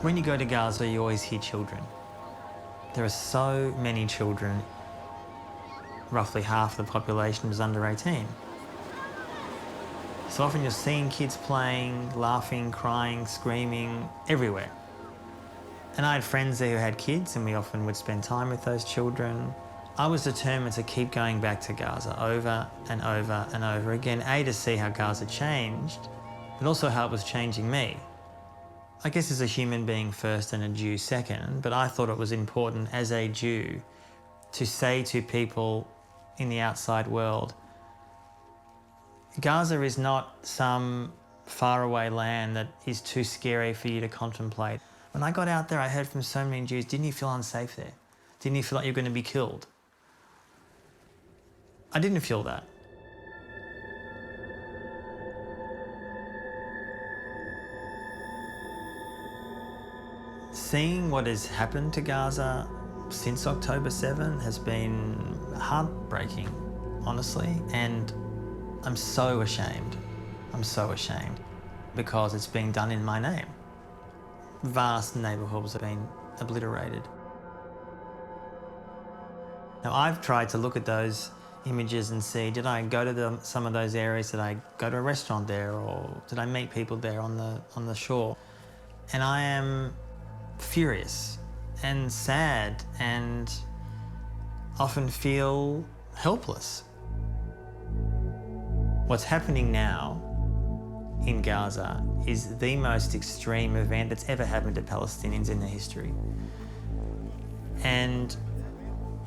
When you go to Gaza, you always hear children. There are so many children. Roughly half the population is under 18. So often you're seeing kids playing, laughing, crying, screaming, everywhere. And I had friends there who had kids, and we often would spend time with those children. I was determined to keep going back to Gaza over and over and over again, A, to see how Gaza changed, but also how it was changing me. I guess as a human being first and a Jew second, but I thought it was important as a Jew to say to people in the outside world, Gaza is not some faraway land that is too scary for you to contemplate. When I got out there, I heard from so many Jews, didn't you feel unsafe there? Didn't you feel like you're going to be killed? I didn't feel that. Seeing what has happened to Gaza since October 7 has been heartbreaking, honestly, and I'm so ashamed. I'm so ashamed because it's being done in my name. Vast neighbourhoods have been obliterated. Now, I've tried to look at those images and see, did I go to some of those areas? Did I go to a restaurant there, or did I meet people there on the shore? And I am furious and sad and often feel helpless. What's happening now in Gaza is the most extreme event that's ever happened to Palestinians in their history. And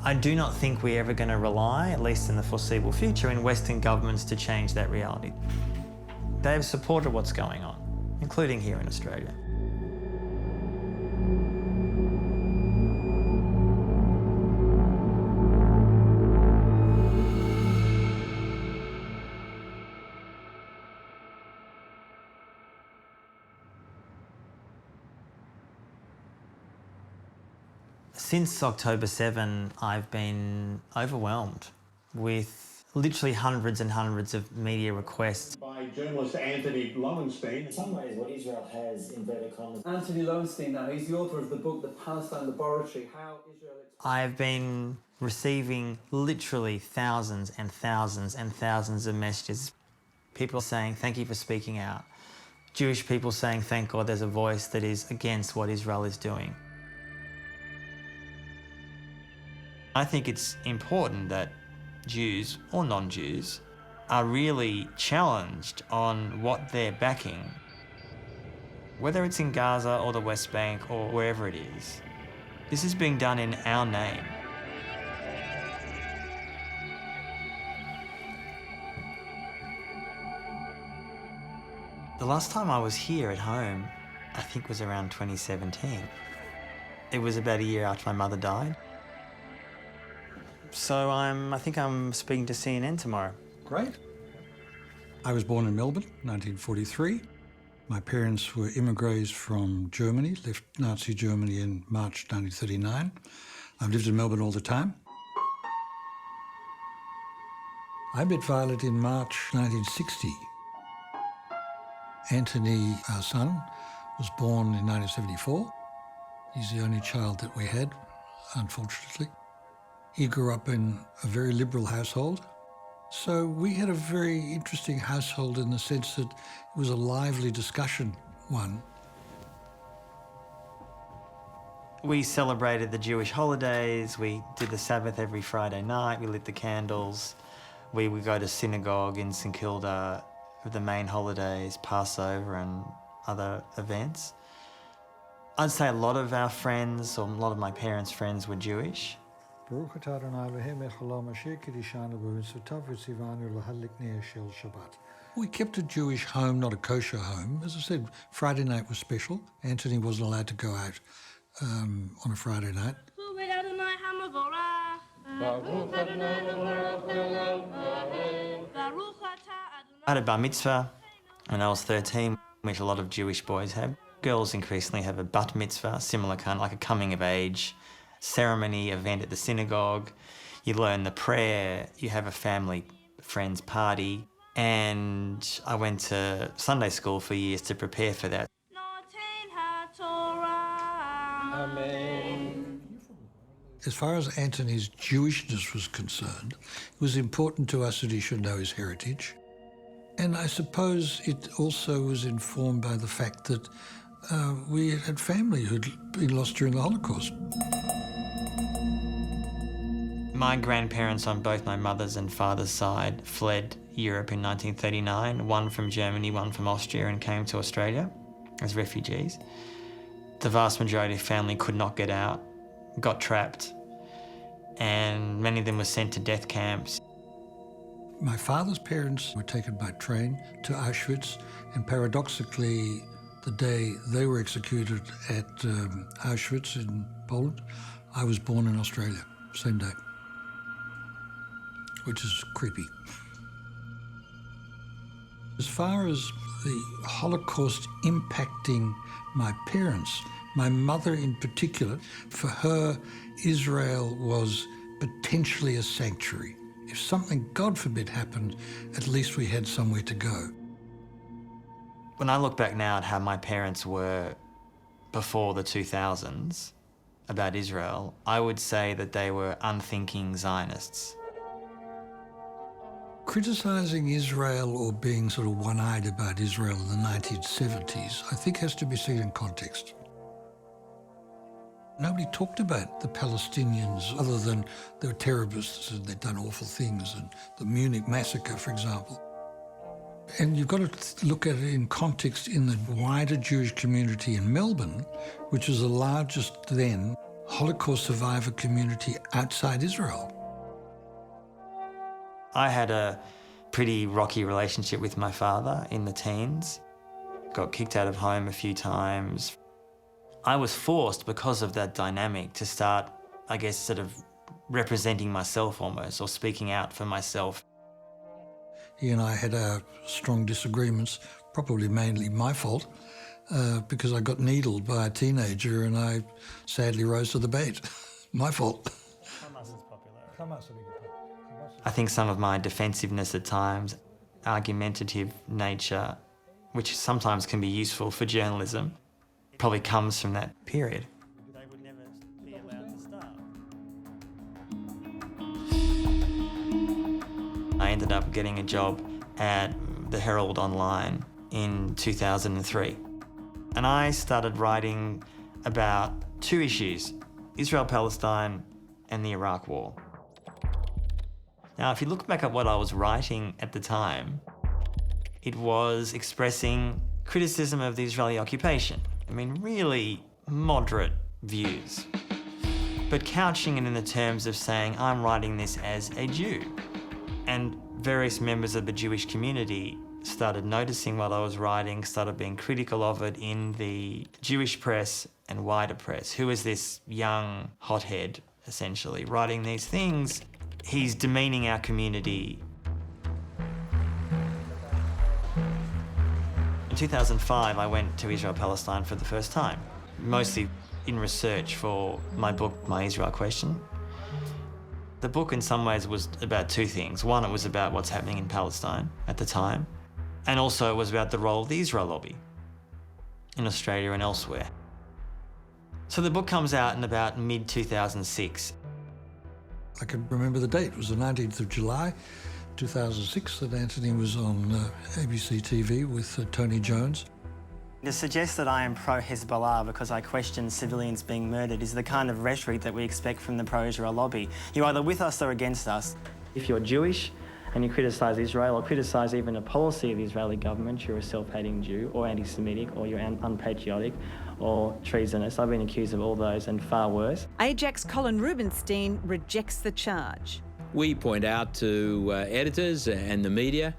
I do not think we're ever going to rely, at least in the foreseeable future, in Western governments to change that reality. They have supported what's going on, including here in Australia. Since October 7, I've been overwhelmed with literally hundreds and hundreds of media requests. By journalist Antony Loewenstein. In some ways, what Israel has, inverted commas. Antony Loewenstein now, he's the author of the book, The Palestine Laboratory, How Israel... I've been receiving literally thousands and thousands and thousands of messages. People saying, thank you for speaking out. Jewish people saying, thank God there's a voice that is against what Israel is doing. I think it's important that Jews or non-Jews are really challenged on what they're backing, whether it's in Gaza or the West Bank or wherever it is. This is being done in our name. The last time I was here at home, I think was around 2017. It was about a year after my mother died. So I think I'm speaking to CNN tomorrow. Great. I was born in Melbourne, 1943. My parents were immigrants from Germany, left Nazi Germany in March 1939. I've lived in Melbourne all the time. I met Violet in March 1960. Antony, our son, was born in 1974. He's the only child that we had, unfortunately. He grew up in a very liberal household. So we had a very interesting household in the sense that it was a lively discussion one. We celebrated the Jewish holidays. We did the Sabbath every Friday night. We lit the candles. We would go to synagogue in St Kilda for the main holidays, Passover and other events. I'd say a lot of our friends, or a lot of my parents' friends, were Jewish. We kept a Jewish home, not a kosher home. As I said, Friday night was special. Antony wasn't allowed to go out on a Friday night. I had a bar mitzvah when I was 13, which a lot of Jewish boys have. Girls increasingly have a bat mitzvah, similar kind of like a coming of age ceremony event at the synagogue. You learn the prayer, you have a family friends party, and I went to Sunday school for years to prepare for that. Amen. As far as Antony's Jewishness was concerned, it was important to us that he should know his heritage. And I suppose it also was informed by the fact that we had family who'd been lost during the Holocaust. My grandparents on both my mother's and father's side fled Europe in 1939, one from Germany, one from Austria, and came to Australia as refugees. The vast majority of family could not get out, got trapped, and many of them were sent to death camps. My father's parents were taken by train to Auschwitz, and paradoxically, the day they were executed at Auschwitz in Poland, I was born in Australia, same day, which is creepy. As far as the Holocaust impacting my parents, my mother in particular, for her, Israel was potentially a sanctuary. If something, God forbid, happened, at least we had somewhere to go. When I look back now at how my parents were before the 2000s about Israel, I would say that they were unthinking Zionists. Criticising Israel or being sort of one-eyed about Israel in the 1970s, I think has to be seen in context. Nobody talked about the Palestinians other than they were terrorists and they'd done awful things, and the Munich massacre, for example. And you've got to look at it in context in the wider Jewish community in Melbourne, which is the largest then Holocaust survivor community outside Israel. I had a pretty rocky relationship with my father in the teens. Got kicked out of home a few times. I was forced, because of that dynamic, to start, I guess, sort of representing myself almost, or speaking out for myself. He and I had strong disagreements, probably mainly my fault, because I got needled by a teenager and I sadly rose to the bait. My fault. I think some of my defensiveness at times, argumentative nature, which sometimes can be useful for journalism, probably comes from that period. They would never be allowed to start. I ended up getting a job at the Herald Online in 2003. And I started writing about two issues, Israel-Palestine and the Iraq War. Now, if you look back at what I was writing at the time, it was expressing criticism of the Israeli occupation. I mean, really moderate views, but couching it in the terms of saying, I'm writing this as a Jew. And various members of the Jewish community started noticing what I was writing, started being critical of it in the Jewish press and wider press. Who is this young hothead, essentially, writing these things? He's demeaning our community. In 2005, I went to Israel-Palestine for the first time, mostly in research for my book, My Israel Question. The book, in some ways, was about two things. One, it was about what's happening in Palestine at the time, and also it was about the role of the Israel lobby in Australia and elsewhere. So the book comes out in about mid-2006. I can remember the date. It was the 19th of July, 2006, that Antony was on ABC TV with Tony Jones. To suggest that I am pro-Hezbollah because I question civilians being murdered is the kind of rhetoric that we expect from the pro-Israel lobby. You're either with us or against us. If you're Jewish and you criticise Israel or criticise even a policy of the Israeli government, you're a self-hating Jew or anti-Semitic or you're unpatriotic or treasonous. I've been accused of all those and far worse. Ajax Colin Rubinstein rejects the charge. We point out to editors and the media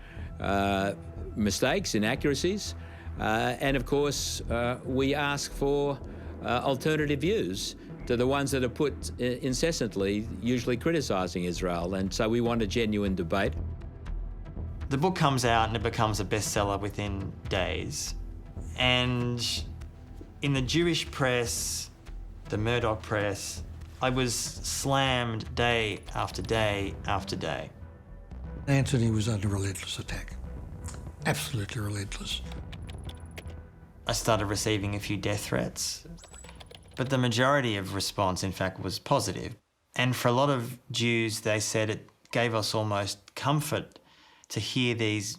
mistakes, inaccuracies, and of course we ask for alternative views to the ones that are put incessantly, usually criticising Israel, and so we want a genuine debate. The book comes out and it becomes a bestseller within days. And in the Jewish press, the Murdoch press, I was slammed day after day after day. Antony was under relentless attack, absolutely relentless. I started receiving a few death threats. But the majority of response, in fact, was positive. And for a lot of Jews, they said it gave us almost comfort to hear these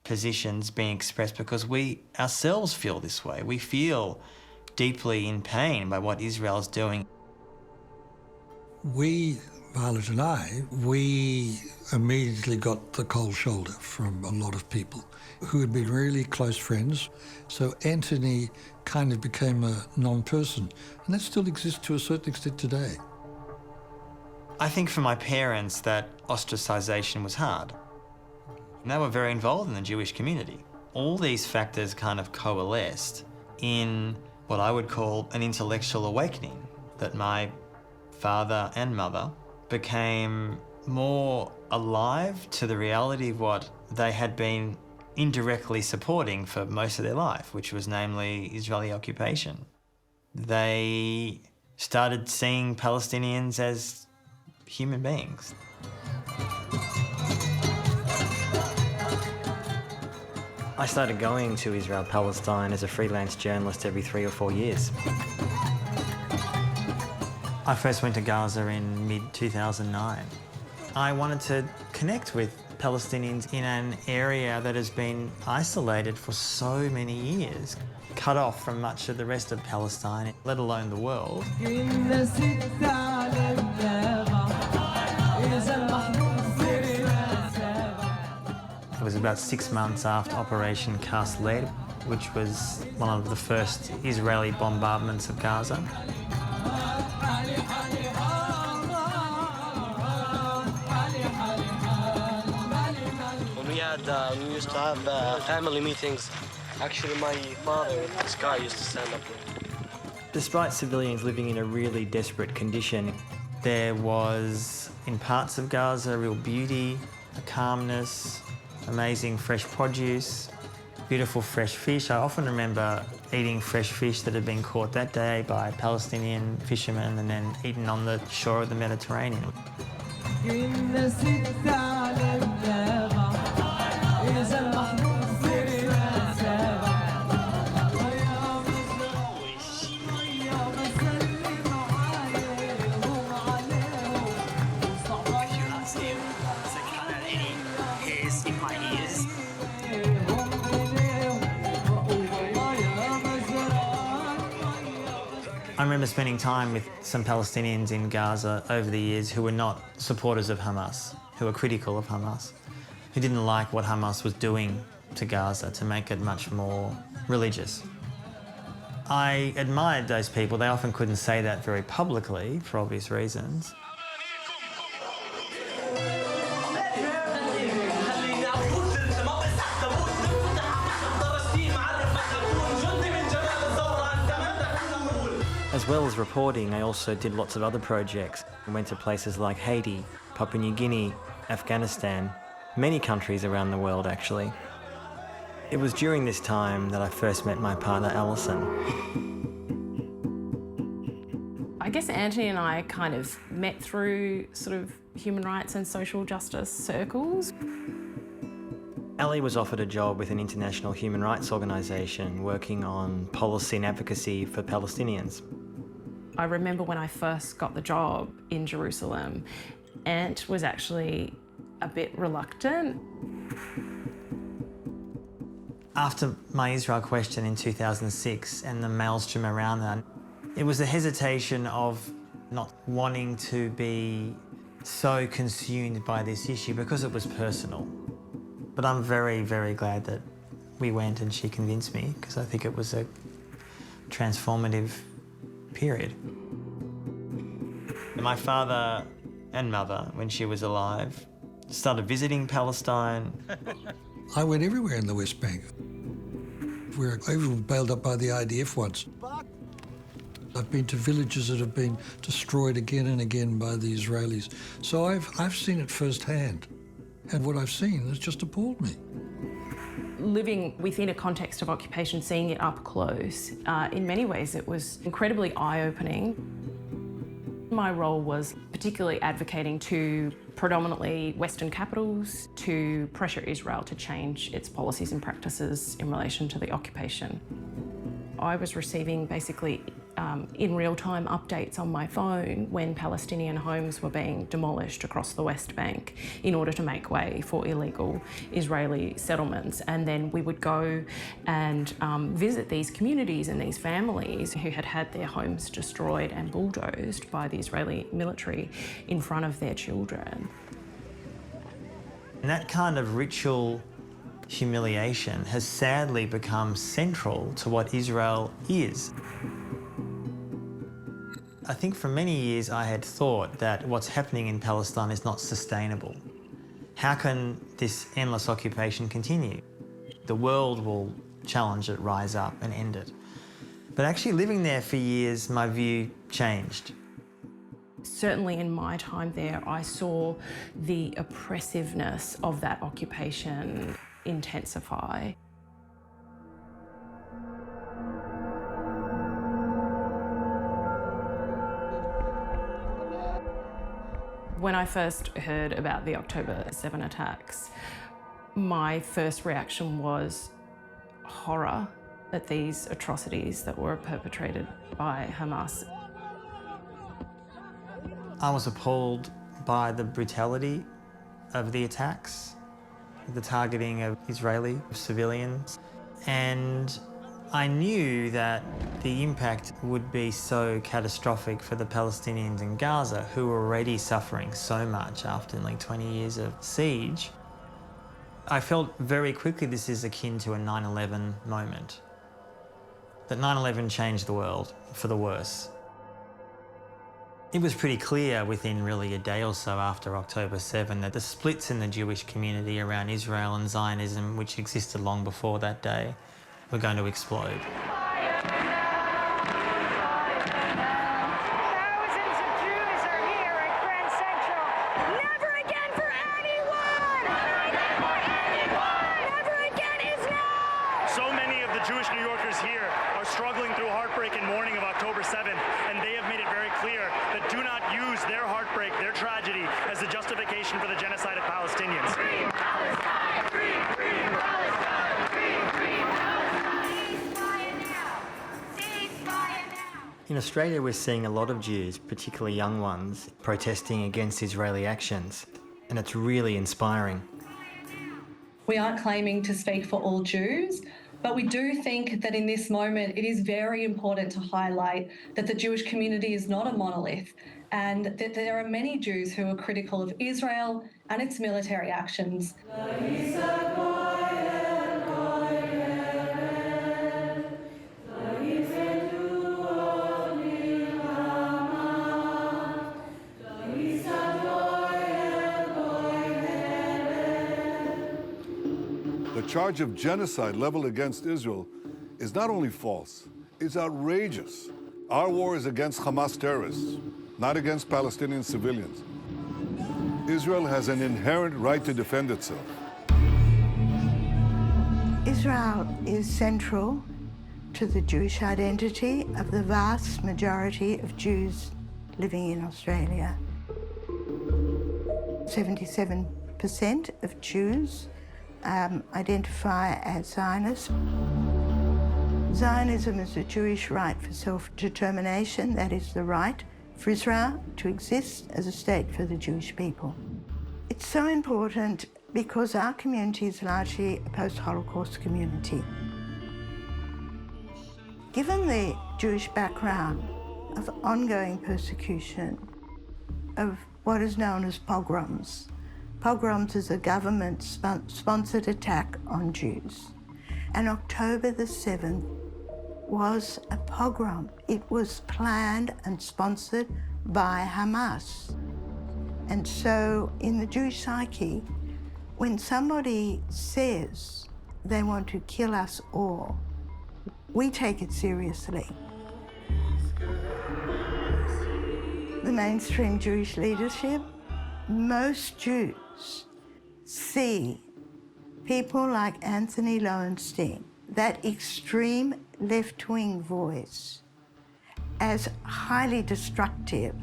positions being expressed because we ourselves feel this way. We feel deeply in pain by what Israel is doing. We, Violet and I, we immediately got the cold shoulder from a lot of people who had been really close friends. So Antony kind of became a non-person, and that still exists to a certain extent today. I think for my parents that ostracisation was hard. And they were very involved in the Jewish community. All these factors kind of coalesced in what I would call an intellectual awakening, that my father and mother became more alive to the reality of what they had been indirectly supporting for most of their life, which was namely Israeli occupation. They started seeing Palestinians as human beings. I started going to Israel, Palestine as a freelance journalist every 3 or 4 years. I first went to Gaza in mid-2009. I wanted to connect with Palestinians in an area that has been isolated for so many years, cut off from much of the rest of Palestine, let alone the world. It was about 6 months after Operation Cast Lead, which was one of the first Israeli bombardments of Gaza. We used to have family meetings. Actually, my father, this guy, used to stand up with. Despite civilians living in a really desperate condition, There was, in parts of Gaza, real beauty, a calmness, amazing fresh produce, beautiful fresh fish. I often remember eating fresh fish that had been caught that day by Palestinian fishermen and then eaten on the shore of the Mediterranean. I remember spending time with some Palestinians in Gaza over the years who were not supporters of Hamas, who were critical of Hamas, who didn't like what Hamas was doing to Gaza to make it much more religious. I admired those people. They often couldn't say that very publicly for obvious reasons. as well as reporting, I also did lots of other projects. I went to places like Haiti, Papua New Guinea, Afghanistan, many countries around the world actually. It was during this time that I first met my partner, Alison. I guess Antony and I kind of met through sort of human rights and social justice circles. Ali was offered a job with an international human rights organisation working on policy and advocacy for Palestinians. I remember when I first got the job in Jerusalem, Ant was actually a bit reluctant. After my Israel question in 2006 and the maelstrom around that, it was a hesitation of not wanting to be so consumed by this issue because it was personal. But I'm very, very glad that we went and she convinced me because I think it was a transformative period. My father and mother, when she was alive, started visiting Palestine. I went everywhere in the West Bank. We were even bailed up by the IDF once. I've been to villages that have been destroyed again and again by the Israelis. So I've seen it firsthand. And what I've seen has just appalled me. Living within a context of occupation, seeing it up close, in many ways it was incredibly eye-opening. My role was particularly advocating to predominantly Western capitals to pressure Israel to change its policies and practices in relation to the occupation. I was receiving basically in real-time updates on my phone when Palestinian homes were being demolished across the West Bank in order to make way for illegal Israeli settlements. And then we would go and visit these communities and these families who had had their homes destroyed and bulldozed by the Israeli military in front of their children. And that kind of ritual humiliation has sadly become central to what Israel is. I think for many years I had thought that what's happening in Palestine is not sustainable. How can this endless occupation continue? The world will challenge it, rise up and end it. But actually living there for years, my view changed. Certainly in my time there, I saw the oppressiveness of that occupation intensify. When I first heard about the October 7 attacks, my first reaction was horror at these atrocities that were perpetrated by Hamas. I was appalled by the brutality of the attacks, the targeting of Israeli civilians, and I knew that the impact would be so catastrophic for the Palestinians in Gaza, who were already suffering so much after nearly 20 years of siege. I felt very quickly this is akin to a 9/11 moment, that 9/11 changed the world for the worse. It was pretty clear within really a day or so after October 7 that the splits in the Jewish community around Israel and Zionism, which existed long before that day, were going to explode. Jewish New Yorkers here are struggling through heartbreak and mourning of October 7th, and they have made it very clear that do not use their heartbreak, their tragedy, as the justification for the genocide of Palestinians. Free Palestine! Free Palestine! Free Palestine! Ceasefire now! In Australia, we're seeing a lot of Jews, particularly young ones, protesting against Israeli actions, and it's really inspiring. We aren't claiming to speak for all Jews, but we do think that in this moment it is very important to highlight that the Jewish community is not a monolith and that there are many Jews who are critical of Israel and its military actions. The charge of genocide leveled against Israel is not only false, it's outrageous. Our war is against Hamas terrorists, not against Palestinian civilians. Israel has an inherent right to defend itself. Israel is central to the Jewish identity of the vast majority of Jews living in Australia. 77% of Jews identify as Zionists. Zionism is a Jewish right for self-determination, that is the right for Israel to exist as a state for the Jewish people. It's so important because our community is largely a post-Holocaust community. Given the Jewish background of ongoing persecution, of what is known as pogroms, pogroms is a government-sponsored attack on Jews. And October the 7th was a pogrom. It was planned and sponsored by Hamas. And so in the Jewish psyche, when somebody says they want to kill us all, we take it seriously. The mainstream Jewish leadership, most Jews see people like Antony Loewenstein, that extreme left-wing voice, as highly destructive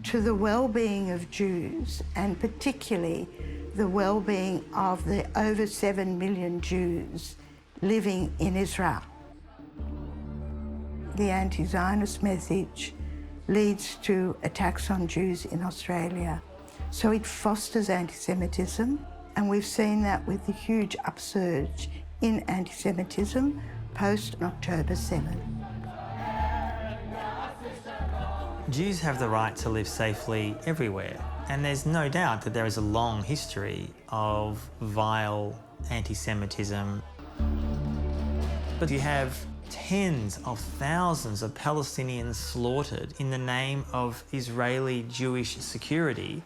to the well-being of Jews, and particularly the well-being of the over 7 million Jews living in Israel. the anti-Zionist message leads to attacks on Jews in Australia. So it fosters anti-Semitism, and we've seen that with the huge upsurge in anti-Semitism post-October 7. Jews have the right to live safely everywhere, and there's no doubt that there is a long history of vile anti-Semitism. But you have tens of thousands of Palestinians slaughtered in the name of Israeli Jewish security.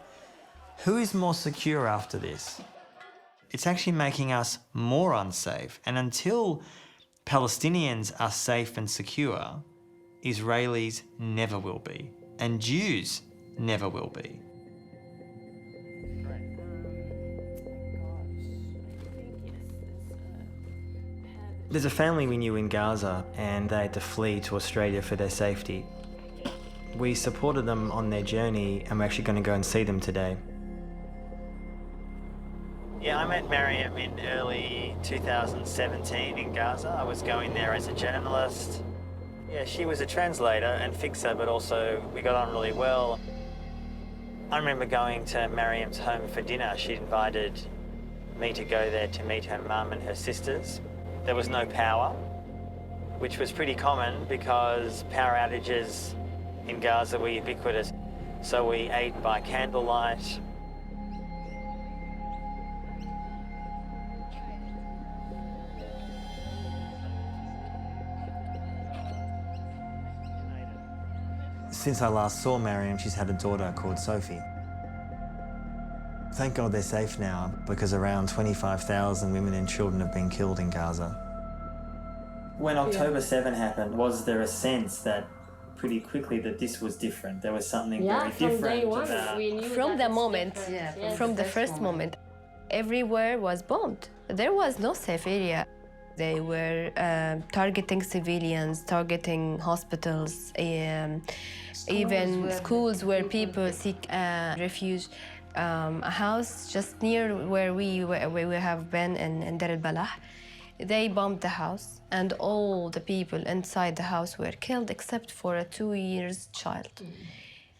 Who is more secure after this? It's actually making us more unsafe, and until Palestinians are safe and secure, Israelis never will be, and Jews never will be. There's a family we knew in Gaza, and they had to flee to Australia for their safety. We supported them on their journey, and we're actually going to go and see them today. Yeah, I met Mariam in early 2017 in Gaza. I was going there as a journalist. Yeah, she was a translator and fixer, but also we got on really well. I remember going to Mariam's home for dinner. She invited me to go there to meet her mum and her sisters. There was no power, which was pretty common because power outages in Gaza were ubiquitous. So we ate by candlelight. Since I last saw Mariam, she's had a daughter called Sophie. Thank God they're safe now, because around 25,000 women and children have been killed in Gaza. When October 7 happened, was there a sense that pretty quickly that this was different? There was something very different day one, about... we knew From the moment, from the first moment, everywhere was bombed. There was no safe area. They were targeting civilians, targeting hospitals, even schools where people seek refuge. A house just near where we have been in Dar al-Balah, they bombed the house, and all the people inside the house were killed except for a 2-year child.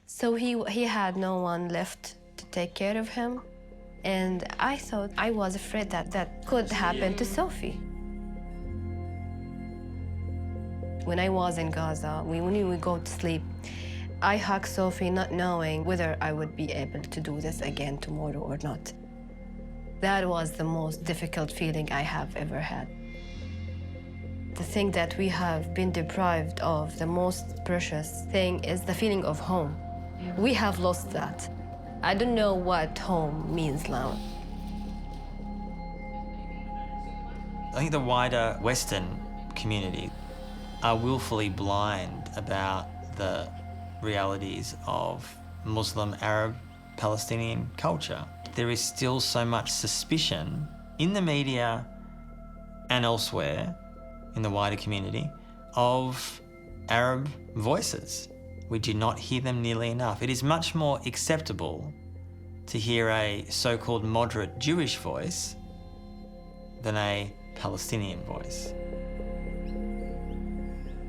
So he had no one left to take care of him, and I was afraid that could happen to Sophie. When I was in Gaza, when we would go to sleep, I hugged Sophie not knowing whether I would be able to do this again tomorrow or not. That was the most difficult feeling I have ever had. The thing that we have been deprived of, the most precious thing, is the feeling of home. We have lost that. I don't know what home means now. I think the wider Western community are willfully blind about the realities of Muslim, Arab, Palestinian culture. There is still so much suspicion in the media and elsewhere in the wider community of Arab voices. We do not hear them nearly enough. It is much more acceptable to hear a so-called moderate Jewish voice than a Palestinian voice.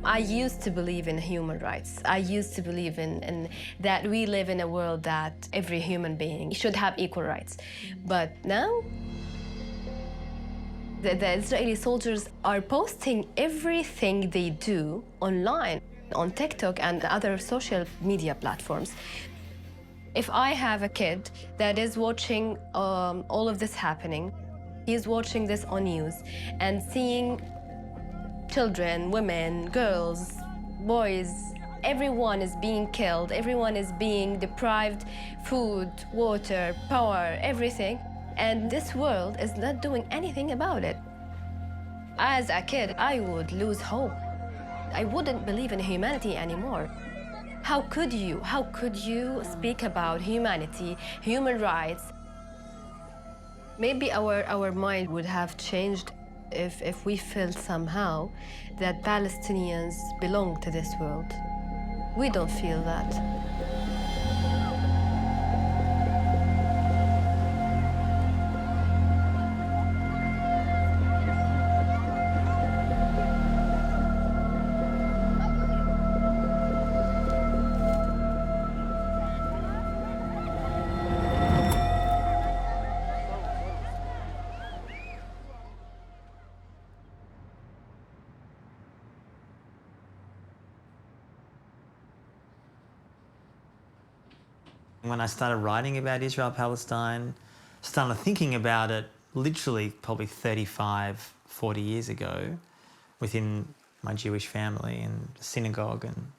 I used to believe in human rights. I used to believe in that we live in a world that every human being should have equal rights. But now, the Israeli soldiers are posting everything they do online, on TikTok and other social media platforms. If I have a kid that is watching all of this happening, he's watching this on news and seeing children, women, girls, boys, everyone is being killed, everyone is being deprived food, water, power, everything. And this world is not doing anything about it. As a kid, I would lose hope. I wouldn't believe in humanity anymore. How could you speak about humanity, human rights? Maybe our mind would have changed if we felt somehow that Palestinians belong to this world. We don't feel that. When I started writing about Israel-Palestine, started thinking about it literally probably 35, 40 years ago within my Jewish family and synagogue and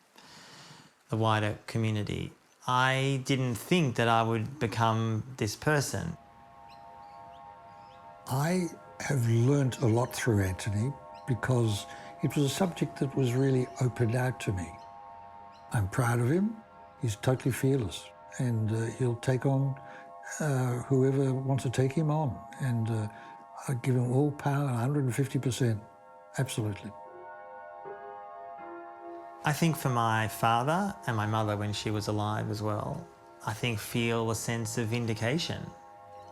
the wider community, I didn't think that I would become this person. I have learnt a lot through Antony because it was a subject that was really opened out to me. I'm proud of him. He's totally fearless, and he'll take on whoever wants to take him on, and I give him all power, 150%, absolutely. I think for my father and my mother when she was alive as well, I think feel a sense of vindication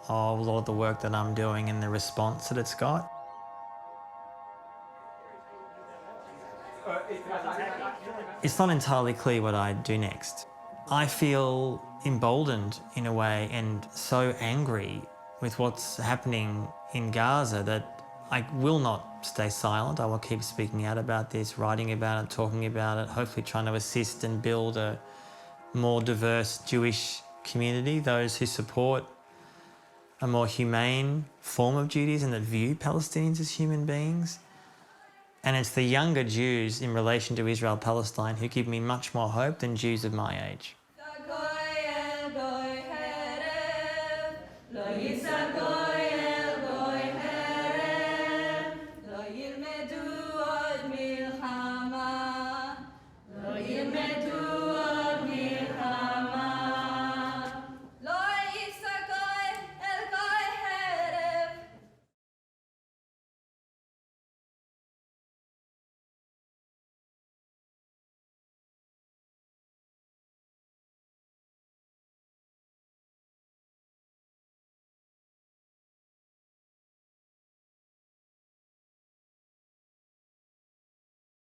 of a lot of the work that I'm doing and the response that it's got. It's not entirely clear what I do next. I feel emboldened in a way and so angry with what's happening in Gaza that I will not stay silent. I will keep speaking out about this, writing about it, talking about it, hopefully trying to assist and build a more diverse Jewish community, those who support a more humane form of Judaism that view Palestinians as human beings. And it's the younger Jews in relation to Israel-Palestine who give me much more hope than Jews of my age.